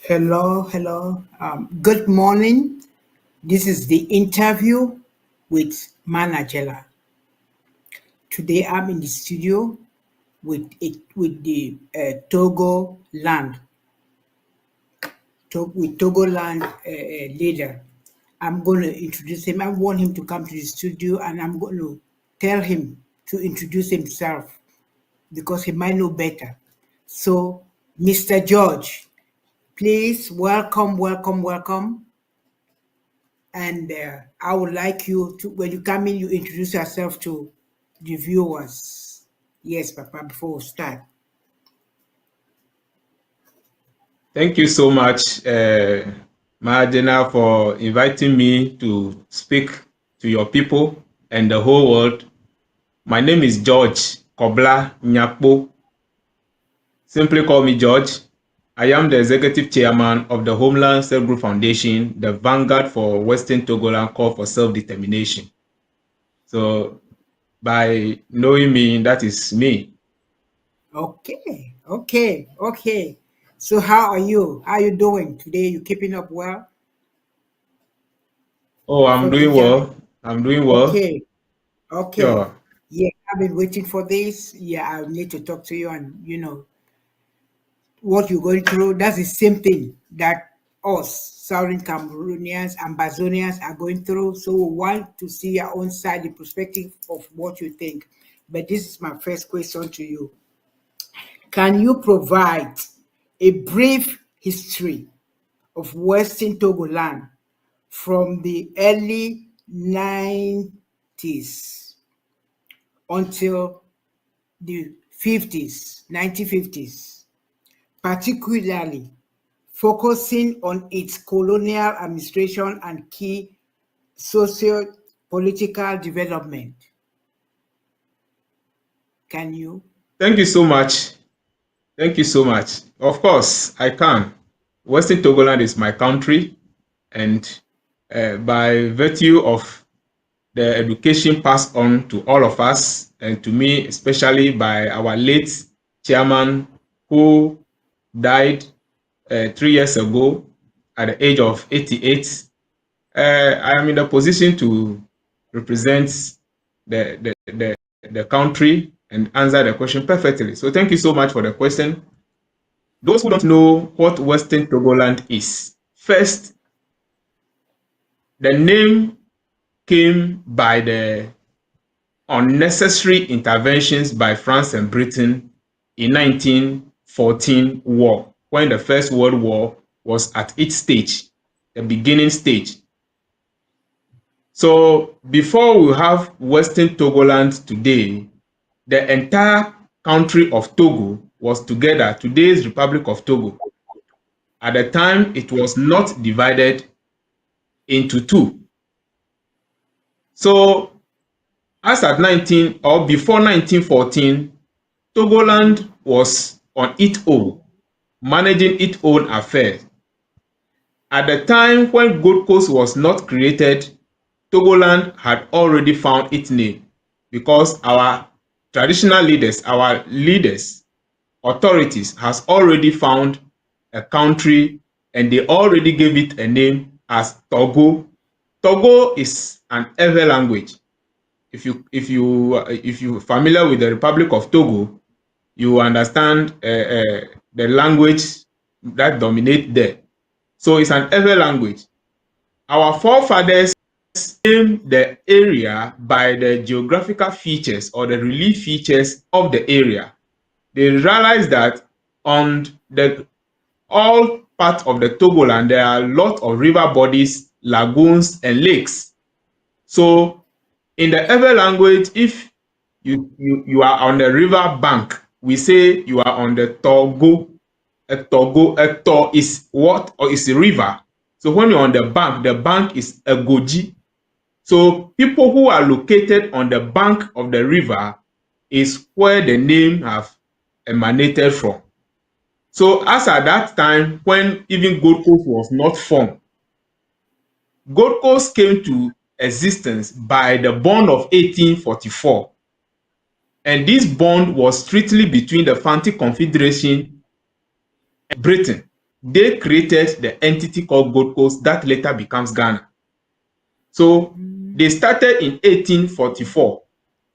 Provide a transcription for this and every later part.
Hello, hello. Good morning. This is the interview with Ma Najella. Today I'm in the studio with the Togo land, with Togoland leader. I'm going to introduce him. I want him to come to the studio, and I'm going to tell him to introduce himself because he might know better. So, Mr. George, please welcome, welcome, welcome. And I would like you to, when you come in, you introduce yourself to the viewers. Yes, Papa, before we start. Thank you so much, Ma Najella, for inviting me to speak to your people and the whole world. My name is George Korbla Nyakpo. Simply call me George. I am the executive chairman of the Homeland Self-Group Foundation, the vanguard for Western Togoland call for self-determination. So by knowing me, that is me. Okay. So how are you? How are you doing today? You keeping up well Oh, I'm before we doing jump? well. I'm doing well. Okay, okay. Sure. Yeah, I've been waiting for this. Yeah, I need to talk to you and what you're going through, that's the same thing that us Southern Cameroonians and Bazonians are going through. So we want to see your own side, the perspective of what you think. But this is my first question to you. Can you provide a brief history of Western Togoland from the early 90s until the 50s, 1950s, particularly focusing on its colonial administration and key socio-political development? Can you? Thank you so much. Thank you so much. Of course, I can. Western Togoland is my country, and by virtue of the education passed on to all of us, and to me, especially by our late chairman who died 3 years ago at the age of 88, I am in a position to represent the country and answer the question perfectly. So thank you so much for the question. Those who don't know what Western Togoland is, first, the name came by the unnecessary interventions by France and Britain in 1914 war, when the First World War was at its stage, the beginning stage. So before we have Western Togoland today, the entire country of Togo was together, today's Republic of Togo. At the time, it was not divided into two. So as at 19 or before 1914, Togoland was on its own, managing its own affairs. At the time when Gold Coast was not created, Togoland had already found its name because our traditional leaders, our leaders, authorities has already found a country and they already gave it a name as Togo. Togo is an Ewe language. If you familiar with the Republic of Togo, you understand the language that dominate there. So it's an Ewe language. Our forefathers named the area by the geographical features or the relief features of the area. They realized that on the all part of the Togoland, there are a lot of river bodies, lagoons, and lakes. So in the Ewe language, if you are on the river bank, we say you are on the Togo. A to is what? Or is a river. So when you're on the bank is a goji. So people who are located on the bank of the river is where the name have emanated from. So as at that time, when even Gold Coast was not formed, Gold Coast came to existence by the bond of 1844. And this bond was strictly between the Fanti Confederation and Britain. they created the entity called Gold Coast that later becomes Ghana. So they started in 1844,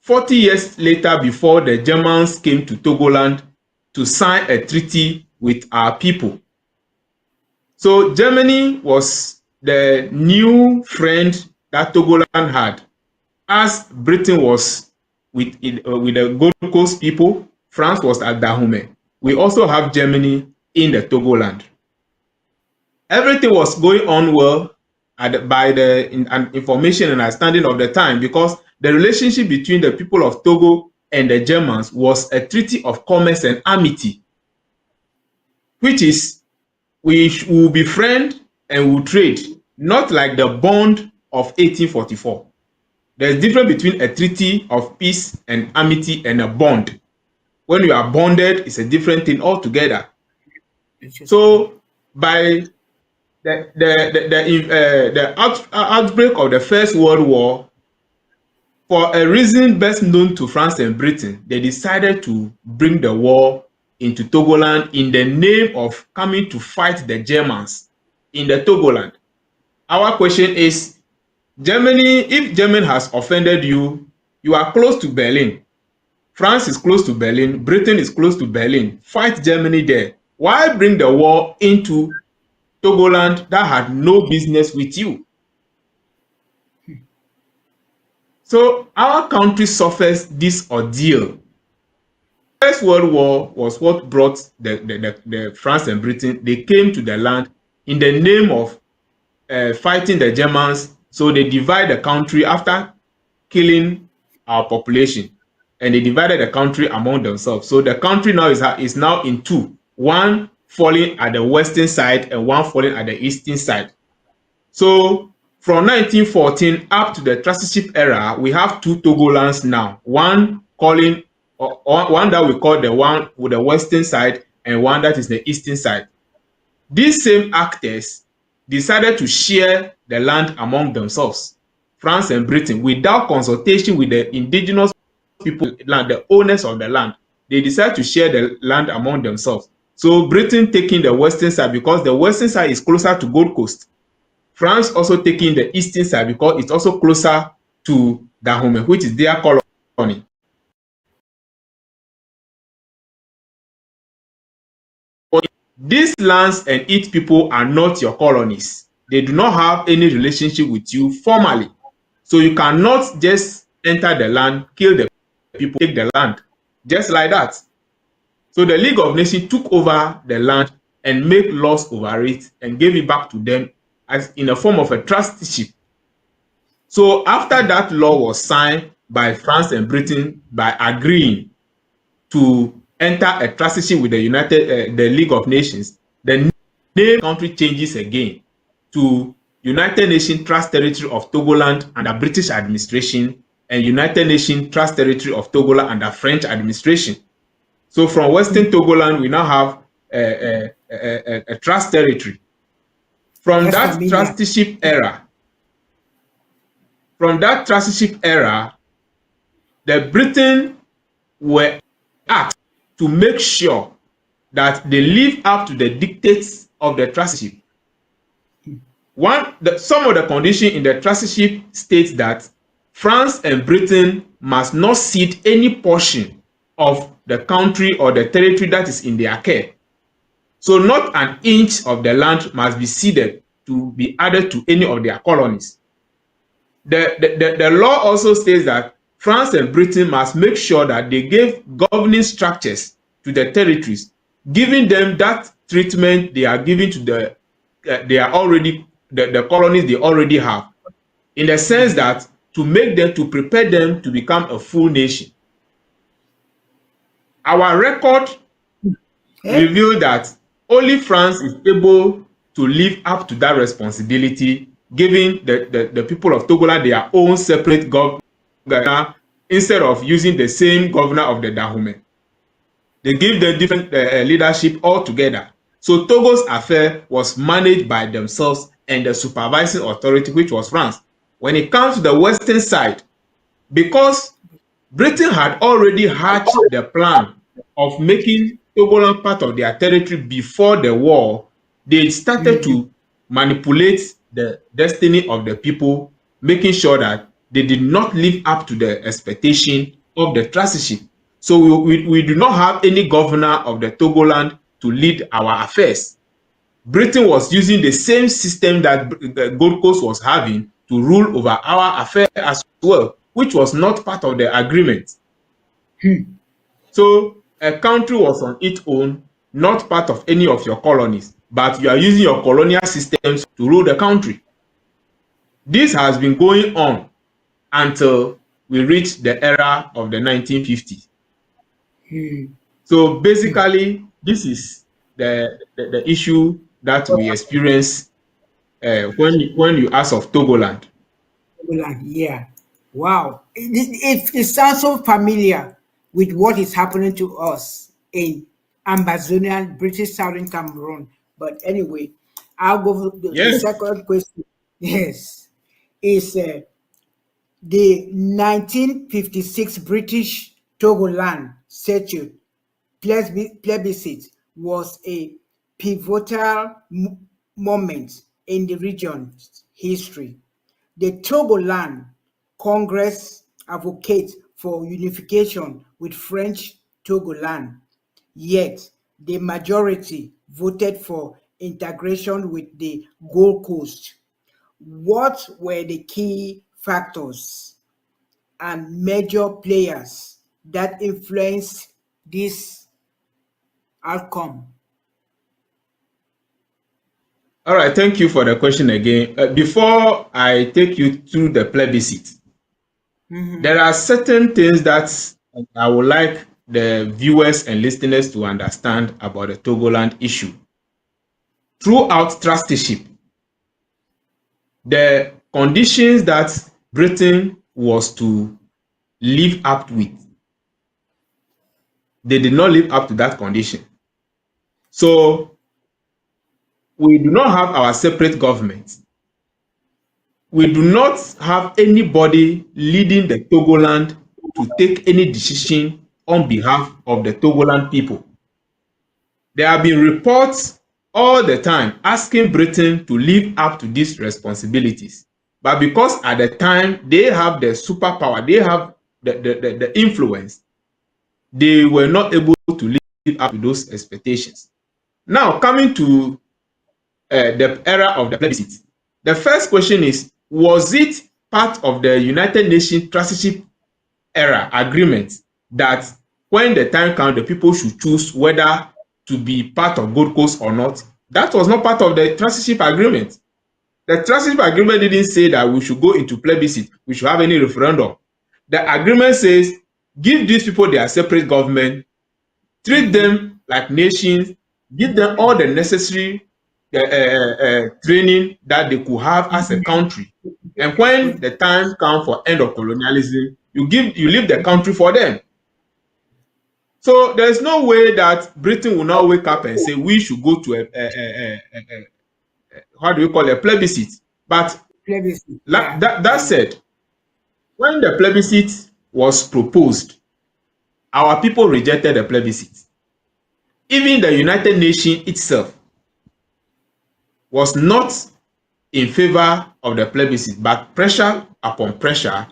40 years later before the Germans came to Togoland to sign a treaty with our people. So Germany was the new friend that Togoland had, as Britain was with the Gold Coast people, France was at Dahomey. We also have Germany in the Togoland. Everything was going on well by the information and understanding of the time, because the relationship between the people of Togo and the Germans was a treaty of commerce and amity, which is we will be friend and will trade, not like the bond of 1844. There's difference between a treaty of peace and amity and a bond. When you are bonded, it's a different thing altogether. So by the outbreak of the First World War, for a reason best known to France and Britain, they decided to bring the war into Togoland in the name of coming to fight the Germans in the Togoland. Our question is, Germany, if Germany has offended you, you are close to Berlin. France is close to Berlin. Britain is close to Berlin. Fight Germany there. Why bring the war into Togoland that had no business with you? So our country suffers this ordeal. First World War was what brought the France and Britain. They came to the land in the name of fighting the Germans. So they divide the country after killing our population, and they divided the country among themselves. So the country now is now in two, one falling at the western side and one falling at the eastern side. So from 1914 up to the trusteeship era, we have two Togolands now. One that we call the one with the western side and one that is the eastern side. These same actors decided to share the land among themselves, France and Britain, without consultation with the indigenous people, the owners of the land. They decided to share the land among themselves. So Britain taking the western side because the western side is closer to Gold Coast. France also taking the eastern side because it's also closer to Dahomey, which is their colony. These lands and its people are not your colonies. They do not have any relationship with you formally. So you cannot just enter the land, kill the people, take the land, just like that. So the League of Nations took over the land and made laws over it and gave it back to them as in a form of a trusteeship. So after that law was signed by France and Britain by agreeing to enter a trusteeship with the League of Nations, the name of the country changes again to United Nations Trust Territory of Togoland under British administration and United Nations Trust Territory of Togoland under French administration. So from Western Togoland, we now have a trust territory. From that trusteeship era, the Britain were asked to make sure that they live up to the dictates of the trusteeship. Some of the conditions in the trusteeship states that France and Britain must not cede any portion of the country or the territory that is in their care. So not an inch of the land must be ceded to be added to any of their colonies. The law also states that France and Britain must make sure that they give governing structures to the territories, giving them that treatment they are giving to the colonies they already have, in the sense that to prepare them to become a full nation. Our record revealed that only France is able to live up to that responsibility, giving the people of Togoland their own separate governor instead of using the same governor of the Dahomey. They give them different leadership altogether. So Togo's affair was managed by themselves and the supervising authority, which was France. When it comes to the western side, because Britain had already hatched the plan of making Togoland part of their territory before the war, They started to manipulate the destiny of the people, making sure that they did not live up to the expectation of the trusteeship. So we do not have any governor of the Togoland to lead our affairs. Britain was using the same system that the Gold Coast was having to rule over our affairs as well, which was not part of the agreement. So a country was on its own, not part of any of your colonies, but you are using your colonial systems to rule the country. This has been going on until we reach the era of the 1950s. So basically, this is the issue that we experience when you ask of Togoland. Yeah. Wow. It sounds so familiar with what is happening to us in Ambazonian, British Southern Cameroon. But anyway, I'll go for the Yes. second question. Yes. Is the 1956 British Togoland Statute plebiscite was a pivotal moment in the region's history. The Togoland Congress advocates for unification with French Togoland, yet the majority voted for integration with the Gold Coast. What were the key factors and major players that influenced this outcome? All right. Thank you for the question again. Before I take you through the plebiscite, there are certain things that I would like the viewers and listeners to understand about the Togoland issue. Throughout trusteeship, the conditions that Britain was to live up with, they did not live up to that condition. So we do not have our separate government. We do not have anybody leading the Togoland to take any decision on behalf of the Togoland people. There have been reports all the time asking Britain to live up to these responsibilities. But because at the time they have the superpower, they have the influence, they were not able to live up to those expectations. Now, coming to the era of the plebiscite, the first question is, was it part of the United Nations trusteeship era agreement that when the time comes, the people should choose whether to be part of Gold Coast or not? That was not part of the trusteeship agreement. The trusteeship agreement didn't say that we should go into plebiscite, we should have any referendum. The agreement says, give these people their separate government, treat them like nations, give them all the necessary training that they could have as a country. And when the time comes for end of colonialism, you leave the country for them. So there's no way that Britain will now wake up and say we should go to a how do we call it, a plebiscite. But Plebiscite, yeah. that said, when the plebiscite was proposed, our people rejected the plebiscite. Even the United Nations itself was not in favor of the plebiscite, but pressure upon pressure,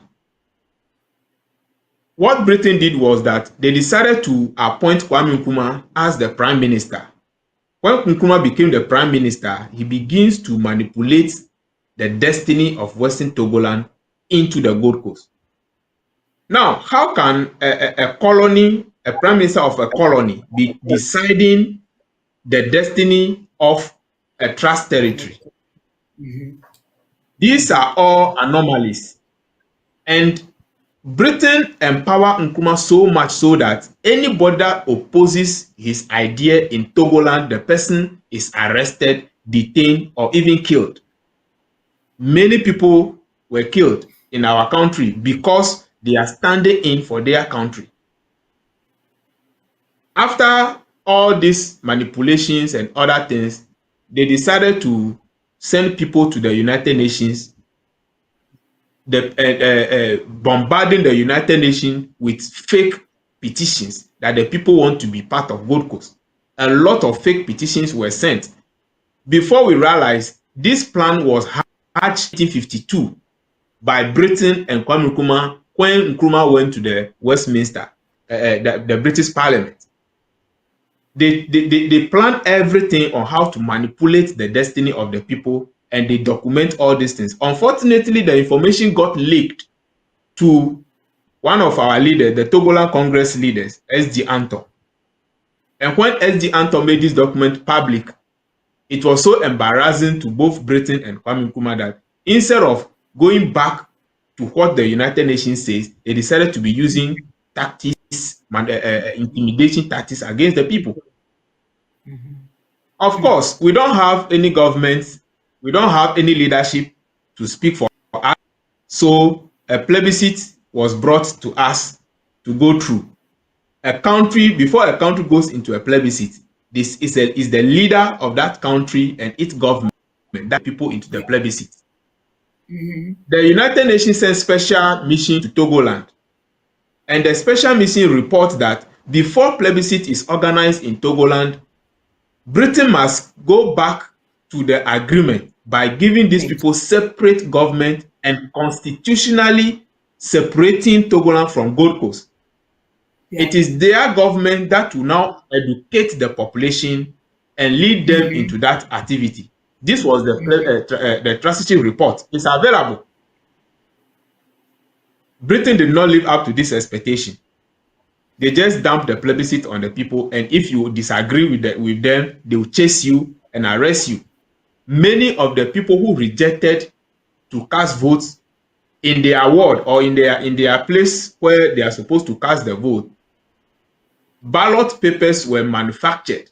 what Britain did was that they decided to appoint Kwame Nkrumah as the prime minister. When Nkrumah became the prime minister, he begins to manipulate the destiny of Western Togoland into the Gold Coast. Now, how can a colony, a prime minister of a colony, be deciding the destiny of a trust territory? These are all anomalies. And Britain empowered Nkrumah so much so that anybody that opposes his idea in Togoland, the person is arrested, detained, or even killed. Many people were killed in our country because they are standing in for their country. After all these manipulations and other things, they decided to send people to the United Nations, bombarding the United Nations with fake petitions that the people want to be part of Gold Coast. A lot of fake petitions were sent. before we realized this plan was hatched in 1852 by Britain and Kwame Nkrumah when Nkrumah went to the Westminster, the British Parliament. They plan everything on how to manipulate the destiny of the people, and they document all these things. Unfortunately, the information got leaked to one of our leaders, the Togoland Congress leaders, S.G. Anton. And when S.G. Anton made this document public, it was so embarrassing to both Britain and Kwame Nkrumah that instead of going back to what the United Nations says, they decided to be using tactics, intimidation tactics against the people. Of course, we don't have any government, we don't have any leadership to speak for us. So a plebiscite was brought to us to go through. A country, before a country goes into a plebiscite, this is the leader of that country and its government that people into the plebiscite. The United Nations sent special mission to Togoland, and the special mission reports that before plebiscite is organized in Togoland, Britain must go back to the agreement by giving these people separate government and constitutionally separating Togoland from Gold Coast. It is their government that will now educate the population and lead them into that activity. This was the transition report. It's available. Britain did not live up to this expectation. They just dump the plebiscite on the people, and if you disagree with them, they will chase you and arrest you. Many of the people who rejected to cast votes in their ward or in their place where they are supposed to cast the vote, ballot papers were manufactured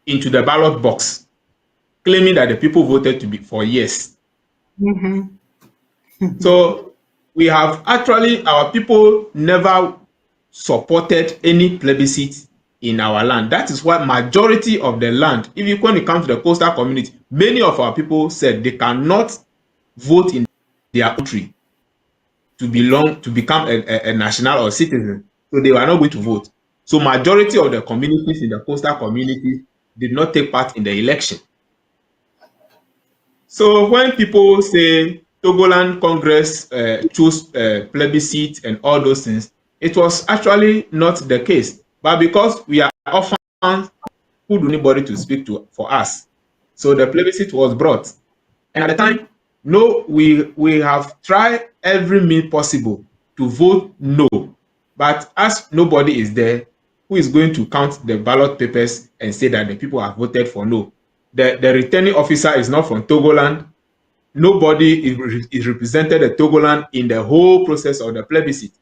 into the ballot box, claiming that the people voted for yes. So we have actually, our people never supported any plebiscite in our land. That is why majority of the land, even when it comes to the coastal community, many of our people said they cannot vote in their country to become a national or citizen. So they were not going to vote. So majority of the communities in the coastal communities did not take part in the election. So when people say Togoland Congress chose plebiscite and all those things, it was actually not the case. But because we are orphans, who do anybody to speak to for us? So the plebiscite was brought. And at the time, no, we have tried every means possible to vote no. But as nobody is there, who is going to count the ballot papers and say that the people have voted for no? The returning officer is not from Togoland. Nobody is represented at Togoland in the whole process of the plebiscite.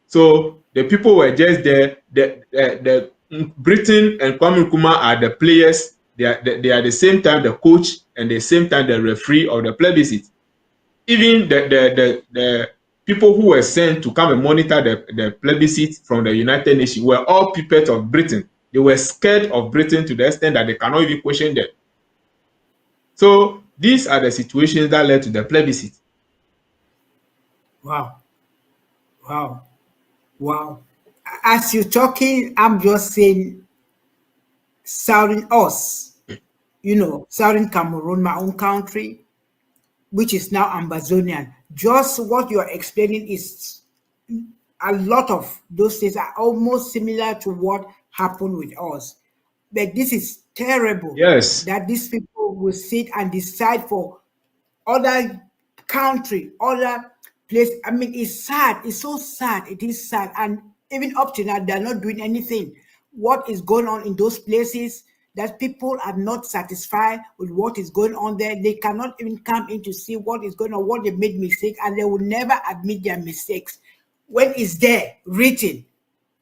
So the people were just there. The Britain and Kwame Nkrumah are the players. They are the same time the coach and the same time the referee of the plebiscite. Even the people who were sent to come and monitor the plebiscite from the United Nations were all puppets of Britain. They were scared of Britain to the extent that they cannot even question them. So these are the situations that led to the plebiscite. Wow. Wow. Wow. As you're talking, I'm just saying, Southern us, Southern Cameroon, my own country, which is now Ambazonian. Just what you're explaining is a lot of those things are almost similar to what happened with us. But this is terrible Yes. that these people will sit and decide for other country, other place. I mean, it's sad. It's so sad. It is sad. And even up to now, they're not doing anything. What is going on in those places that people are not satisfied with what is going on there. They cannot even come in to see what is going on, what they made mistake, and they will never admit their mistakes. When it's there, written,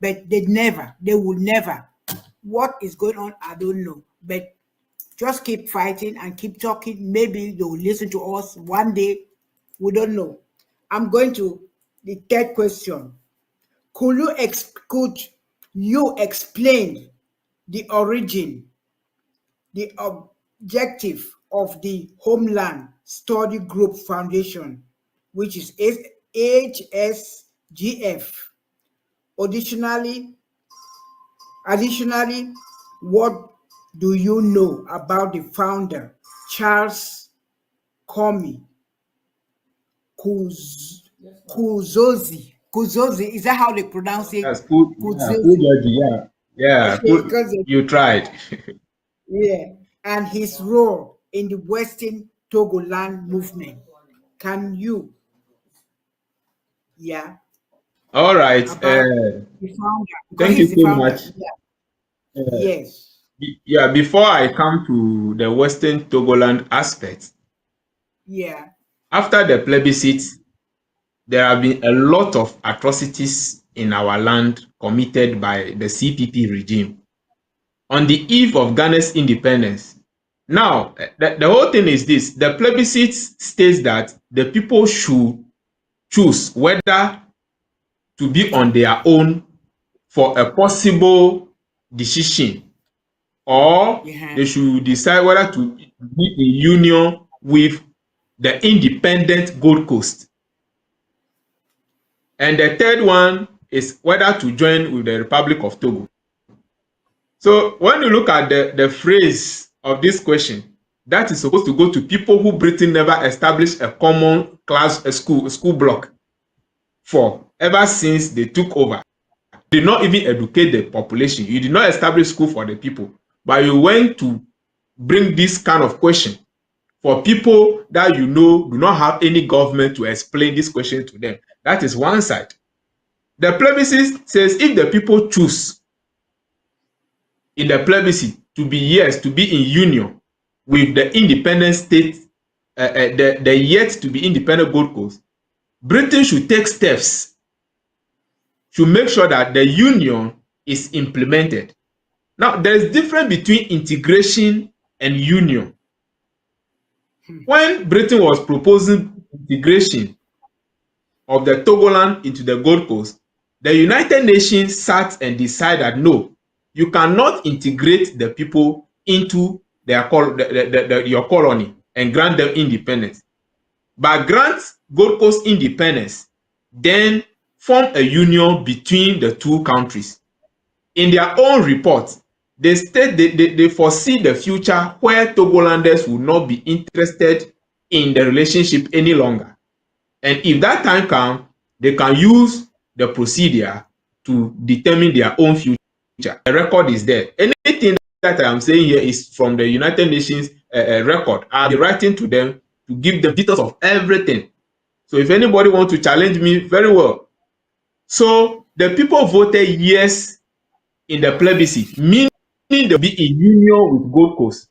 but they will never. What is going on, I don't know. But just keep fighting and keep talking. Maybe they will listen to us one day. We don't know. I'm going to the third question. Could you explain the origin, the objective of the Homeland Study Group Foundation, which is HSGF? Additionally, what Do you know about the founder, Charles Komi Kuzozi? Kuzozi, is that how they pronounce it? That's good. Yeah, good Kuzozi. judge. Yeah, yeah, Okay, good. because You tried. yeah, and his role in the Western Togoland movement. Can you, yeah, All right. about the founder? Because Thank you he's the so founder. much. Yeah. Uh, Yes. yeah, before I come to the Western Togoland aspect, Yeah. after the plebiscite, there have been a lot of atrocities in our land committed by the CPP regime on the eve of Ghana's independence. Now, the whole thing is this: the plebiscite states that the people should choose whether to be on their own for a possible decision, or Yeah. they should decide whether to be in union with the independent Gold Coast. And the third one is whether to join with the Republic of Togo. So when you look at the phrase of this question, that is supposed to go to people who Britain never established a common class, a school block for ever since they took over. Did not even educate the population. You did not establish school for the people, but you went to bring this kind of question for people that you know do not have any government to explain this question to them. That is one side. The plebiscite says if the people choose in the plebiscite to be yes, to be in union with the independent state, the yet to be independent Gold Coast, Britain should take steps to make sure that the union is implemented. Now, there is difference between integration and union. When Britain was proposing integration of the Togoland into the Gold Coast, the United Nations sat and decided no, you cannot integrate the people into your colony and grant them independence. But grant Gold Coast independence, then form a union between the two countries. In their own report, they state they foresee the future where Togolanders will not be interested in the relationship any longer. And if that time comes, they can use the procedure to determine their own future. The record is there. Anything that I am saying here is from the United Nations record. I'll be writing to them to give them details of everything. So if anybody wants to challenge me, very well. So the people voted yes in the plebiscite, meaning they'll be in union with Gold Coast.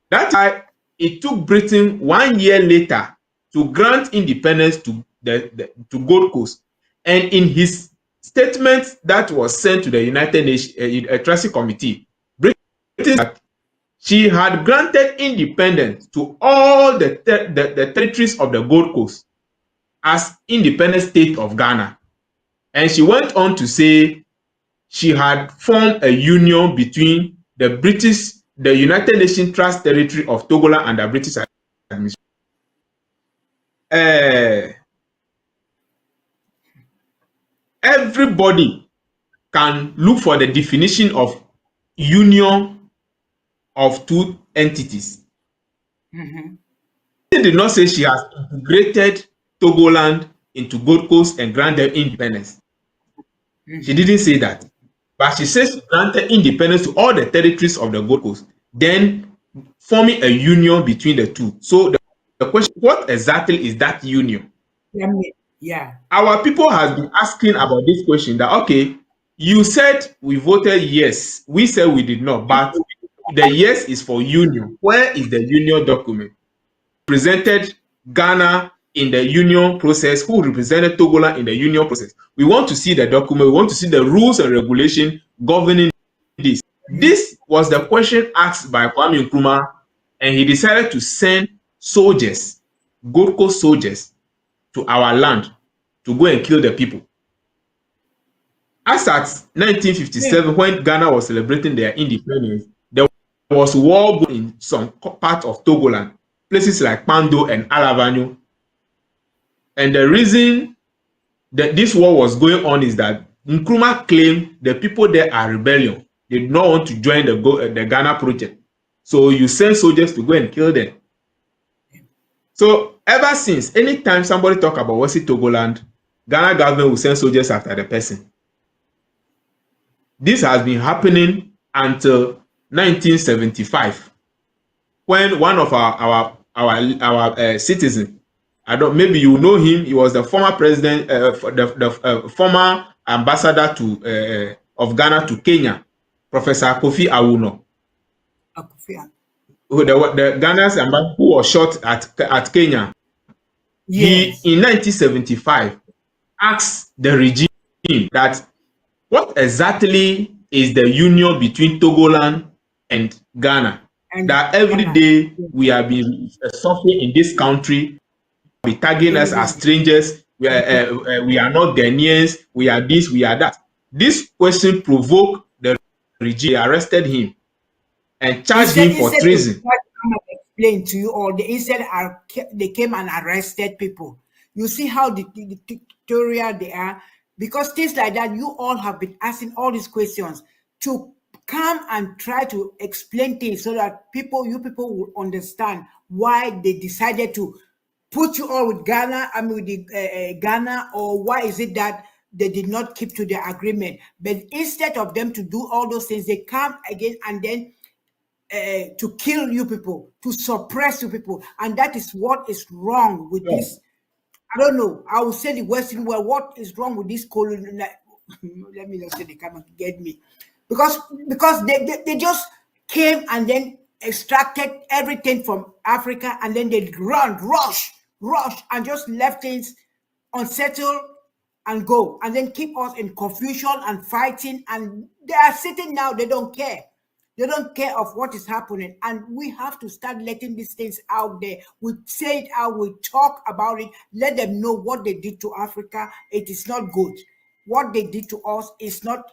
That's why it took Britain 1 year later to grant independence to Gold Coast. And in his statement that was sent to the United Nations Trustee Committee, Britain said that she had granted independence to all the territories of the Gold Coast as independent state of Ghana. And she went on to say she had formed a union between the United Nations Trust Territory of Togoland and the British administration. Everybody can look for the definition of union of two entities. Mm-hmm. She did not say she has integrated Togoland into Gold Coast and granted independence. She didn't say that. But she says she granted independence to all the territories of the Gold Coast, then forming a union between the two. So the question, what exactly is that union? Yeah. Our people have been asking about this question that, okay, you said we voted yes. We said we did not, but the yes is for union. Where is the union document? Represented Ghana in the union process, who represented Togoland in the union process. We want to see the document, we want to see the rules and regulations governing this. This was the question asked by Kwame Nkrumah, and he decided to send soldiers, Gold Coast soldiers, to our land to go and kill the people. As at 1957, when Ghana was celebrating their independence, there was war going in some part of Togoland, places like Pando and Alavanyo. And the reason that this war was going on is that Nkrumah claimed the people there are rebellion. did not want to join the Ghana project. So you send soldiers to go and kill them. So ever since, anytime somebody talk about Western Togoland, Ghana government will send soldiers after the person. This has been happening until 1975, when one of our citizens, I don't, maybe you know him. He was the former president, the former ambassador to of Ghana to Kenya, Professor Kofi Awuno, Akufia. the Ghana's ambassador who was shot at Kenya. He Yes. in 1975 asked the regime that what exactly is the union between Togoland and Ghana? And That every Ghana. day Yes. we have been suffering in this country, be tagging us as Again, strangers. We are not Ghanaians. We are this, we are that. This question provoked the regime. They arrested him and charged him for instead to treason. try to come and explain to you all, they came and arrested people. You see how the dictatorial they are, because things like that. You all have been asking all these questions to come and try to explain things so that you people will understand why they decided to put you all with Ghana. I mean, with the Ghana, or why is it that they did not keep to their agreement? But instead of them to do all those things, they come again and then to kill you people, to suppress you people. And that is what is wrong with Yeah. this. I don't know. I will say the Western world. What is wrong with this colonial? Let me not say they come and get me, because they just came and then extracted everything from Africa, and then they rush, and just left things unsettled and go, and then keep us in confusion and fighting. And they are sitting now. They don't care. They don't care of what is happening. And we have to start letting these things out there. We say it out, we talk about it, let them know what they did to Africa. It is not good. What they did to us is not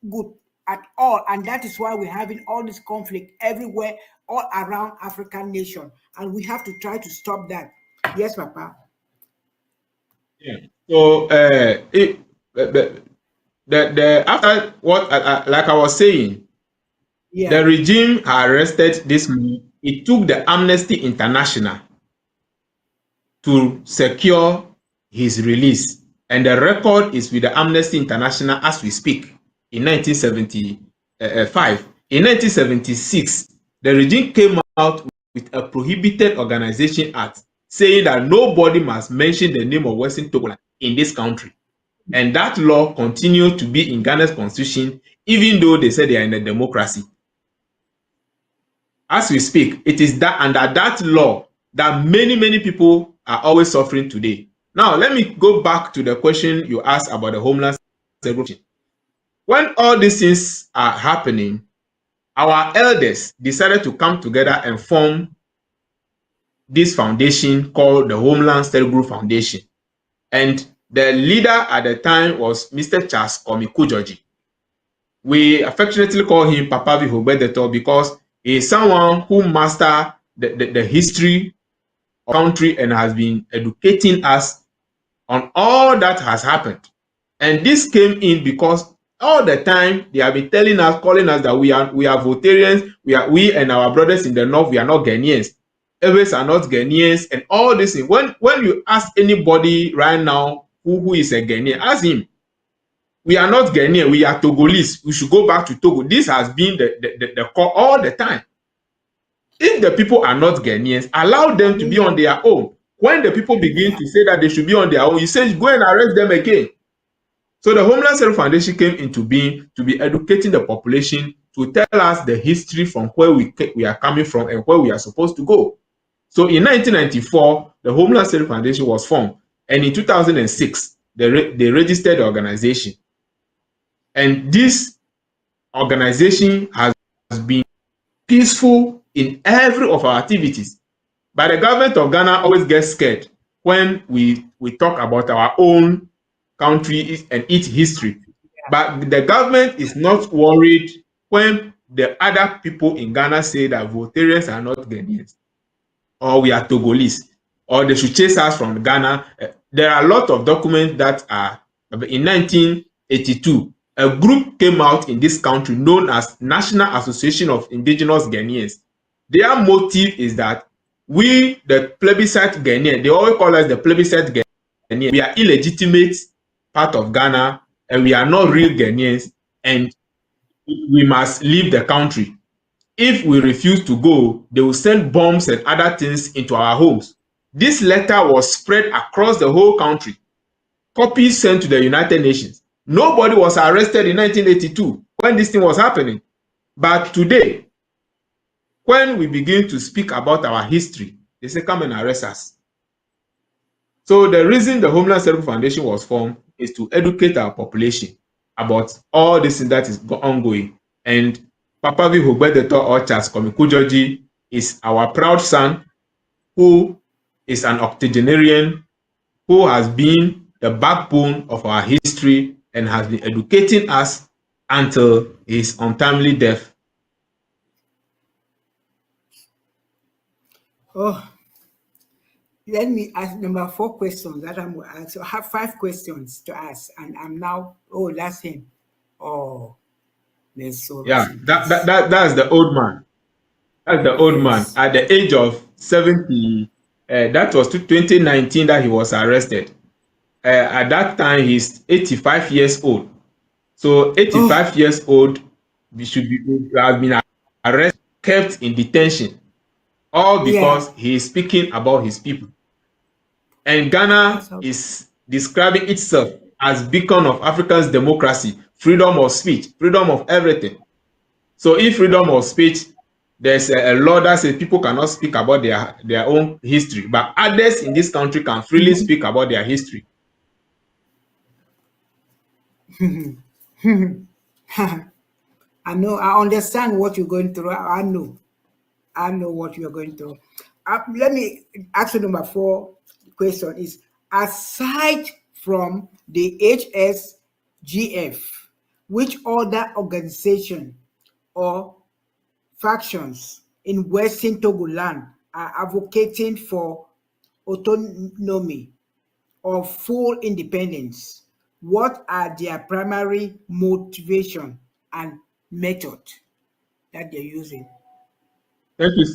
good at all. And that is why we're having all this conflict everywhere, all around African nation. And we have to try to stop that. Yes, Papa. Yeah. So the after what like I was saying, the Yeah. regime arrested this man. It took the Amnesty International to secure his release. And the record is with the Amnesty International as we speak in 1975. In 1976, the regime came out with a Prohibited Organization Act saying that nobody must mention the name of Western Togoland in this country. And that law continued to be in Ghana's constitution, even though they said they are in a democracy. As we speak, it is that under that law that many people are always suffering today. Now, let me go back to the question you asked about the Homeland Security. When all these things are happening, our elders decided to come together and form this foundation called the Homeland Group Foundation. And the leader at the time was Mr. Charles Komikujoji. We affectionately call him Papa Vihobedeto because he is someone who mastered the history of the country and has been educating us on all that has happened. And this came in because all the time they have been telling us, calling us that we are Votarians, we and our brothers in the north, we are not Ghanaians. Others are not Ghanaians, and all this. When you ask anybody right now who is a Ghanaian, ask him, we are not Ghanaian, we are Togolese. We should go back to Togo. This has been the call all the time. If the people are not Ghanaians, allow them to be on their own. When the people begin to say that they should be on their own, you say, go and arrest them again. So the Homeland Security Foundation came into being to be educating the population, to tell us the history from where we are coming from and where we are supposed to go. So in 1994, the Homeland Security Foundation was formed. And in 2006, they registered the organization. And this organization has been peaceful in every of our activities. But the government of Ghana always gets scared when we talk about our own country and its history. But the government is not worried when the other people in Ghana say that Votarians are not Ghanaians, or we are Togolese, or they should chase us from Ghana. There are a lot of documents that are in 1982. a group came out in this country known as National Association of Indigenous Ghanaians. Their motive is that we, the plebiscite Ghanaian, they always call us the plebiscite Ghanaian. We are illegitimate part of Ghana and we are not real Ghanaians and we must leave the country. If we refuse to go, they will send bombs and other things into our homes. This letter was spread across the whole country. Copies sent to the United Nations. Nobody was arrested in 1982 when this thing was happening. But today, when we begin to speak about our history, they say, come and arrest us. So the reason the Homeland Security Foundation was formed is to educate our population about all this thing that is ongoing. And Papa V. Hogbedeto or Charles Komikujoji is our proud son who is an octogenarian who has been the backbone of our history and has been educating us until his untimely death. Oh, let me ask number 4 questions that I'm going to ask. So I have 5 questions to ask, and I'm now, oh, that's him. Oh, let's so Yeah, rest in peace. that's the old man. That's the old man. Yes. At the age of 70, that was 2019 that he was arrested. At that time, he's 85 years old. So 85 Oh, years old, we should be have been arrested, kept in detention, all yeah, because he is speaking about his people. And Ghana that's how. is describing itself as beacon of Africa's democracy, freedom of speech, freedom of everything. So if freedom of speech, there's a law that says people cannot speak about their own history, but others in this country can freely speak about their history. I know, I understand what you're going through. I know. I know what you're going through. Let me ask you number 4 question is, aside from the HSGF, which other organization or factions in Western Togoland are advocating for autonomy or full independence? What are their primary motivation and method that they're using? Thank you.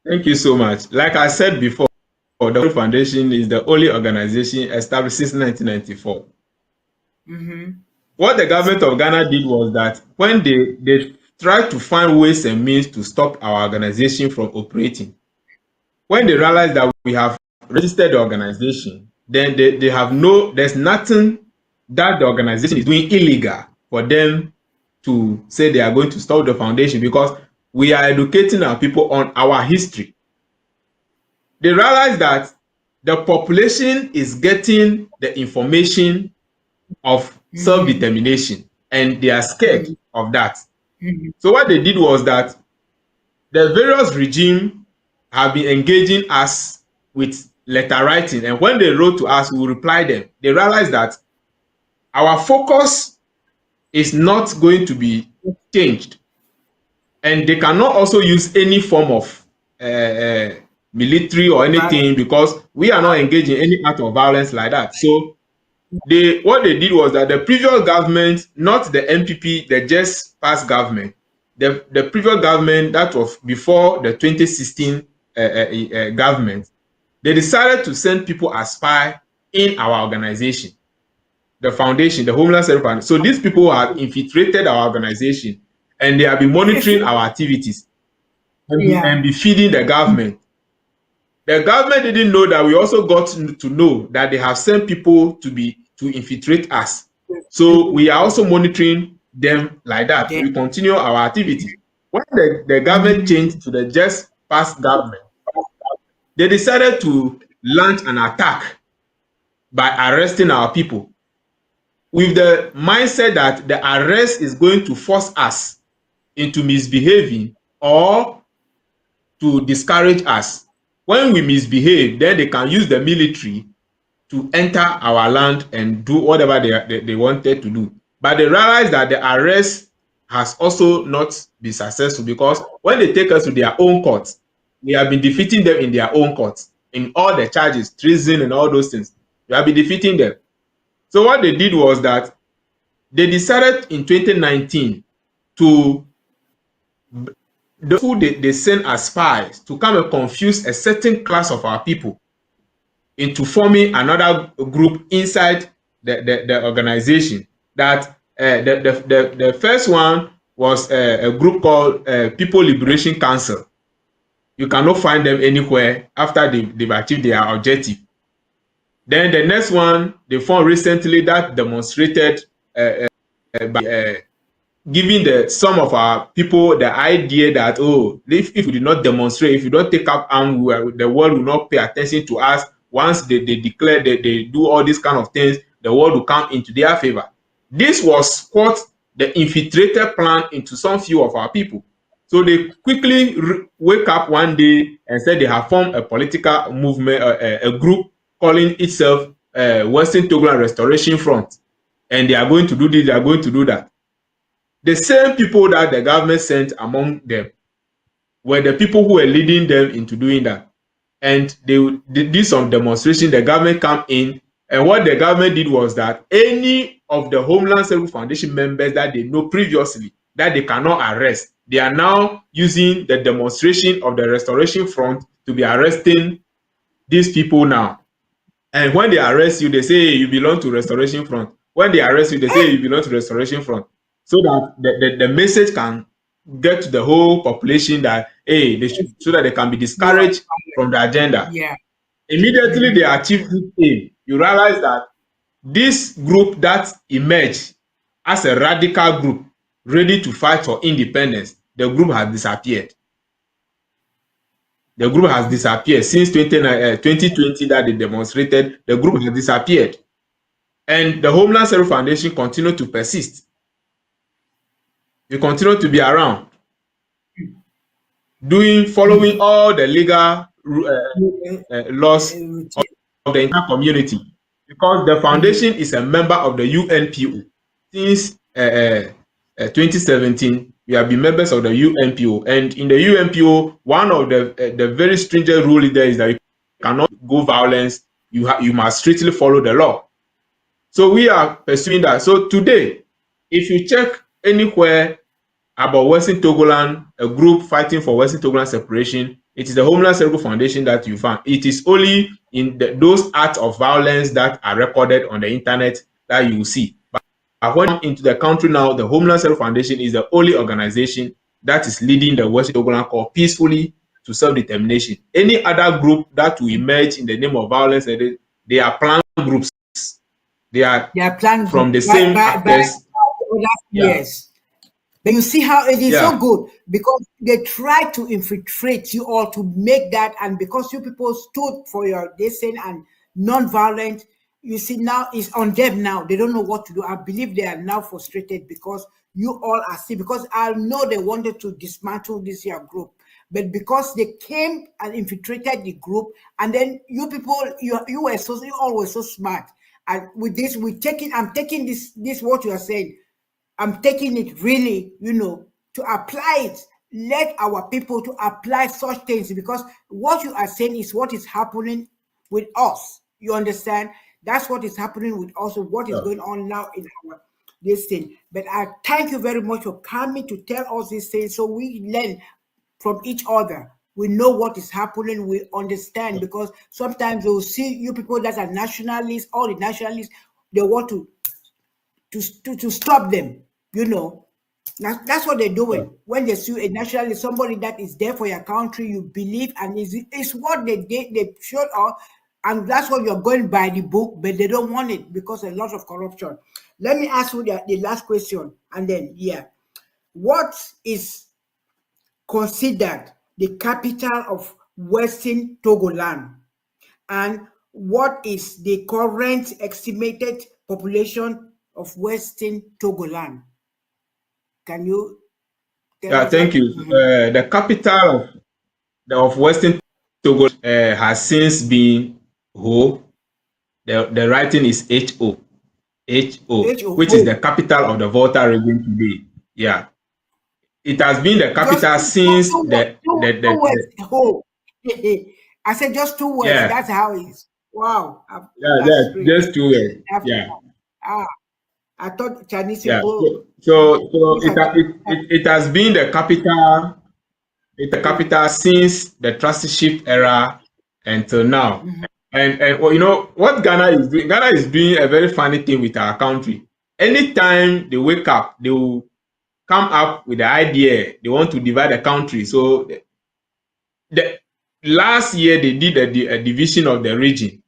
Thank you so much. Like I said before, the World Foundation is the only organization established since 1994. What the government of Ghana did was that when they tried to find ways and means to stop our organization from operating, when they realized that we have registered the organization, then they have there's nothing that the organization is doing illegal for them to say they are going to stop the foundation because we are educating our people on our history. They realize that the population is getting the information of self-determination and they are scared of that. So what they did was that the various regimes have been engaging us with letter writing, and when they wrote to us, we will reply them. They realized that our focus is not going to be changed, and they cannot also use any form of military or anything because we are not engaging any act of violence like that. So what they did was that the previous government, not the MPP, the just past government, the previous government that was before the 2016 government, they decided to send people as spy in our organization, the foundation, the Homeland Security Foundation. So these people have infiltrated our organization and they have been monitoring our activities and Yeah. be feeding the government. The government didn't know that we also got to know that they have sent people to infiltrate us. So we are also monitoring them like that. Then, We continue our activity. When the government changed to the just past government, they decided to launch an attack by arresting our people with the mindset that the arrest is going to force us into misbehaving or to discourage us. When we misbehave, then they can use the military to enter our land and do whatever they wanted to do. But they realized that the arrest has also not been successful because when they take us to their own courts, we have been defeating them in their own courts, in all the charges, treason and all those things. We have been defeating them. So what they did was that they decided in 2019 to those who they send as spies to come and confuse a certain class of our people into forming another group inside the organization. That the first one was a group called People Liberation Council. You cannot find them anywhere after they've achieved their objective. Then the next one they formed recently that demonstrated by giving some of our people the idea that, oh, if we do not demonstrate, if we don't take up arms, the world will not pay attention to us. Once they declare that they do all these kind of things, the world will come into their favor. This was what the infiltrated plan into some few of our people. So they quickly wake up one day and said they have formed a political movement, a group calling itself Western Togoland Restoration Front. And they are going to do this, they are going to do that. The same people that the government sent among them were the people who were leading them into doing that. And they did some demonstration, the government come in, and what the government did was that any of the Homeland Security Foundation members that they know previously that they cannot arrest, they are now using the demonstration of the Restoration Front to be arresting these people now. And when they arrest you, they say, hey, you belong to Restoration Front. When they arrest you, they say you belong to Restoration Front. So that the message can get to the whole population that, hey, they should, so that they can be discouraged from the agenda. Yeah. Immediately they achieve this aim, you realize that this group that emerged as a radical group ready to fight for independence, the group has disappeared. The group has disappeared since 2020 that they demonstrated. The group has disappeared. And the Homeland Security Foundation continued to persist. We continue to be around, following all the legal laws of the entire community, because the foundation is a member of the UNPO. Since 2017, we have been members of the UNPO, and in the UNPO, one of the very stringent rule there is that you cannot go violence. You must strictly follow the law. So we are pursuing that. So today, if you check anywhere about Western Togoland, a group fighting for Western Togoland separation, it is the Homeland Security Foundation that you find. It is only in those acts of violence that are recorded on the internet that you will see. But when into the country now, the Homeland Security Foundation is the only organization that is leading the Western Togoland call peacefully to self-determination. Any other group that will emerge in the name of violence, they are planned groups. They are planned from the same actors. Yes. But you see how it is so good, because they try to infiltrate you all to make that, and because you people stood for your destiny and non-violent, you see now it's on them now. They don't know what to do. I believe they are now frustrated because you all are still, because I know they wanted to dismantle this year group, but because they came and infiltrated the group, and then you people, you all were so smart. And with this, I'm taking this what you are saying. I'm taking it really, to apply it. Let our people to apply such things, because what you are saying is what is happening with us. You understand? That's what is happening with us, what is going on now in this thing. But I thank you very much for coming to tell us these things, so we learn from each other. We know what is happening. We understand, because sometimes you'll see you people that are nationalists, all the nationalists, they want to stop them. That's what they're doing. When they see a nationalist, somebody that is there for your country, you believe, and it's what they showed us, and that's what you're going by the book, but they don't want it because a lot of corruption. Let me ask you the last question, and then what is considered the capital of Western Togoland, and what is the current estimated population of Western Togoland? Can you tell us? Thank you. The capital of Western Togo has since been Ho. The writing is Ho, which is the capital of the Volta region today. Yeah, it has been the capital since the Ho. I said just 2 words. That's how it is. Wow. Just 2 words. Yeah. I thought Chinese Yeah. people. So These are it has been the capital. It's the yeah. capital since the trusteeship era until now. Mhm. And well, you know what Ghana is doing? Ghana is doing a very funny thing with our country. Anytime they wake up, they will come up with the idea they want to divide the country. So the last year they did a division of the region.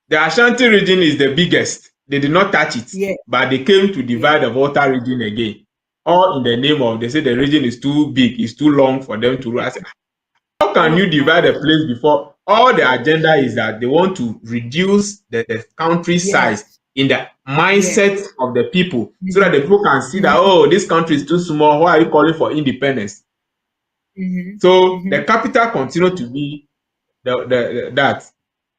The Ashanti region is the biggest. They did not touch it, Yeah, but they came to yeah. divide the Volta region again. All in the name of, they say the region is too big, it's too long for them to rule. I said, how All can you of divide a Ghana. place before? All the agenda is that they want to reduce the country size Yes, in the yes. mindset of the people so that Mm-hmm. the people can see that, Mm-hmm. oh, this country is too small. Why are you calling for independence? Mm-hmm. So Mm-hmm. the capital continued to be that.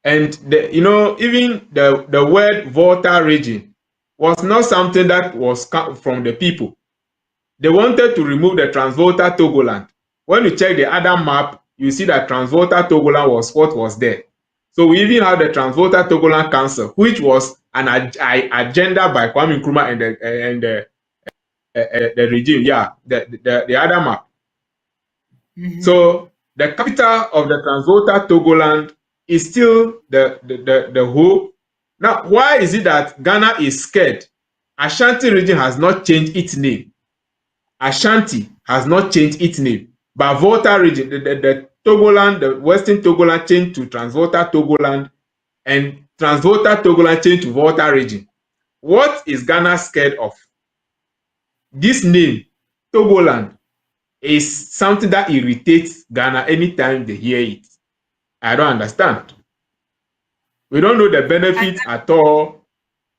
And you know, even the word Volta region was not something that was from the people. They wanted to remove the Transvolta Togoland. When you check the other map, you see that Transvolta Togoland was what was there. So we even have the Transvolta Togoland Council, which was an agenda by Kwame Nkrumah and the regime. Yeah, the other map. Mm-hmm. So the capital of the Transvolta Togoland is still the whole. Now, why is it that Ghana is scared? Ashanti region has not changed its name. Ashanti has not changed its name. But Volta region, the Togoland, the Western Togoland changed to Transvolta Togoland, and Transvolta Togoland changed to Volta region. What is Ghana scared of? This name, Togoland, is something that irritates Ghana anytime they hear it. I don't understand. We don't know the And, benefits at all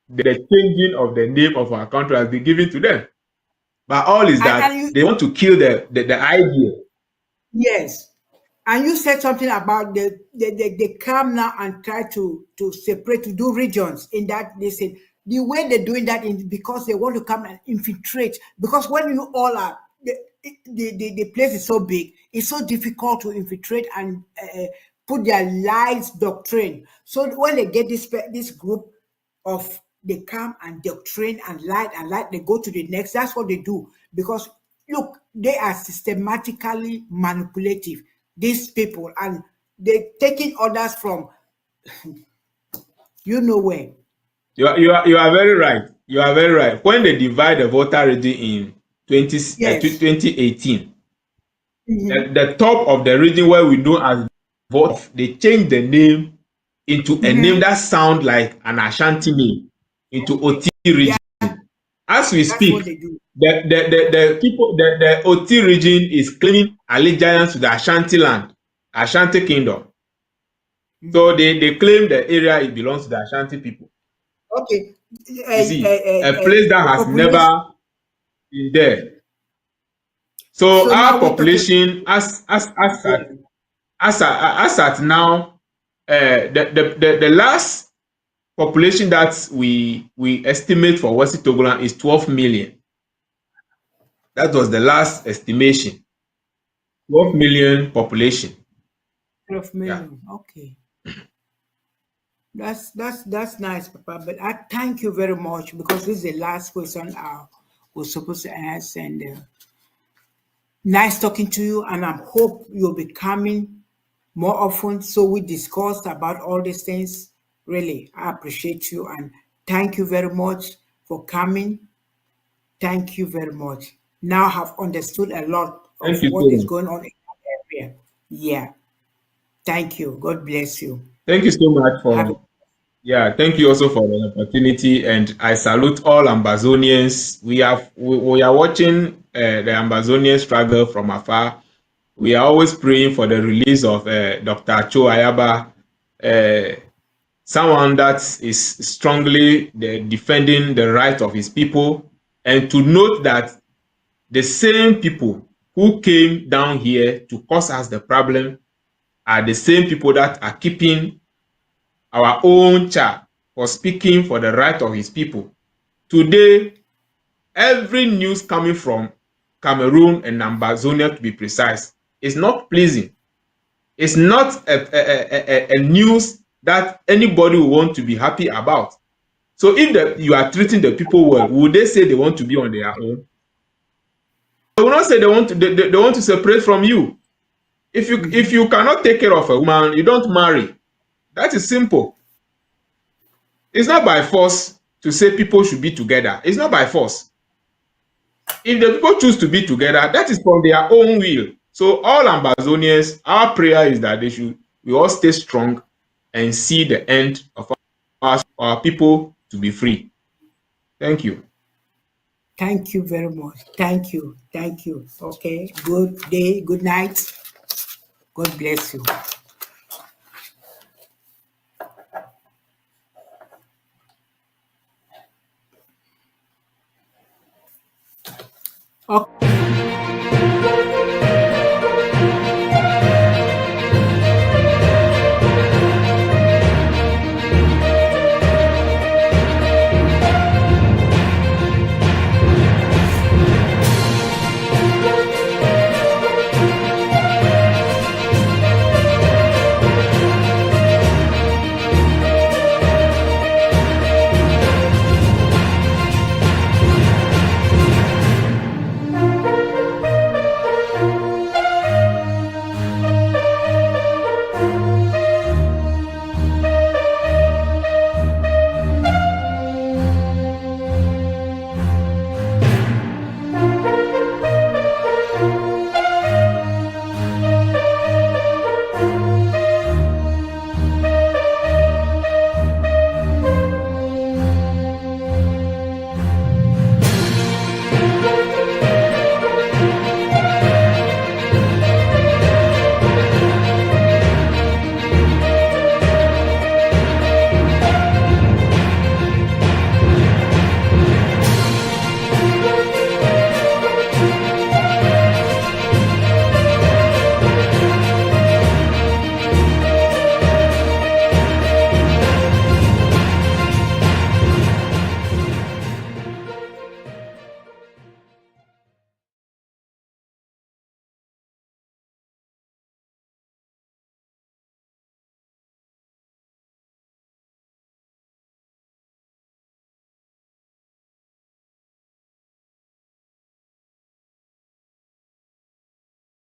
the changing of the name of our country has been given to them. But all is and that you, they want to kill the idea. yes. And you said something about they come now and try to separate, to do regions in that they said the way they're doing that is because they want to come and infiltrate. Because when you all are the place is so big, it's so difficult to infiltrate and put their lies doctrine. So when they get this group of they come and doctrine and light, they go to the next. That's what they do. Because look, they are systematically manipulative, these people, and they're taking orders from you know where. You are very right. You are very right. When they divide the voter region in Yes. 2018, Hmm. the top of the region where we know as vote, they changed the name into a name Hmm. that sounds like an Ashanti name, into Oti region. Yeah, As we that's what speak, they do. the people, the Oti region is claiming allegiance to the Ashanti land, Ashanti kingdom. So Hmm. they claim the area it belongs to the Ashanti people. Okay. You see, a place that has Population. never been there. So So our now we're talking. population, as at now, the last population that we estimate for Western Togoland is 12 million. That was the last estimation. 12 Mhm. million population. 12 Yeah. million. Okay. That's nice, Papa. But I thank you very much because this is the last question I was supposed to ask. And nice talking to you. And I hope you'll be coming more often so we discussed about all these things. Really, I appreciate you and thank you very much for coming. Thank you very much. Now I have understood a lot of Thank you what so is much. going on in that area. Yeah. Thank you. God bless you. Thank you so much Have it. for Yeah, thank you also for the opportunity, and I salute all Ambazonians. We are watching the Ambazonian struggle from afar. We are always praying for the release of Dr. Cho Ayaba, uh, someone that is strongly defending the right of his people, and to note that the same people who came down here to cause us the problem are the same people that are keeping our own child for speaking for the right of his people. Today, every news coming from Cameroon and Ambazonia, to be precise, is not pleasing. It's not a news that anybody will want to be happy about. So if you are treating the people well, would they say they want to be on their own? They will not say they want to separate from you. If you cannot take care of a woman, you don't marry. That is simple. It's not by force to say people should be together. It's not by force. If the people choose to be together, that is from their own will. So all Ambazonians, our prayer is that we all stay strong and see the end of our people to be free. Thank you. Thank you very much. Thank you. Thank you. Okay. Good day. Good night. God bless you.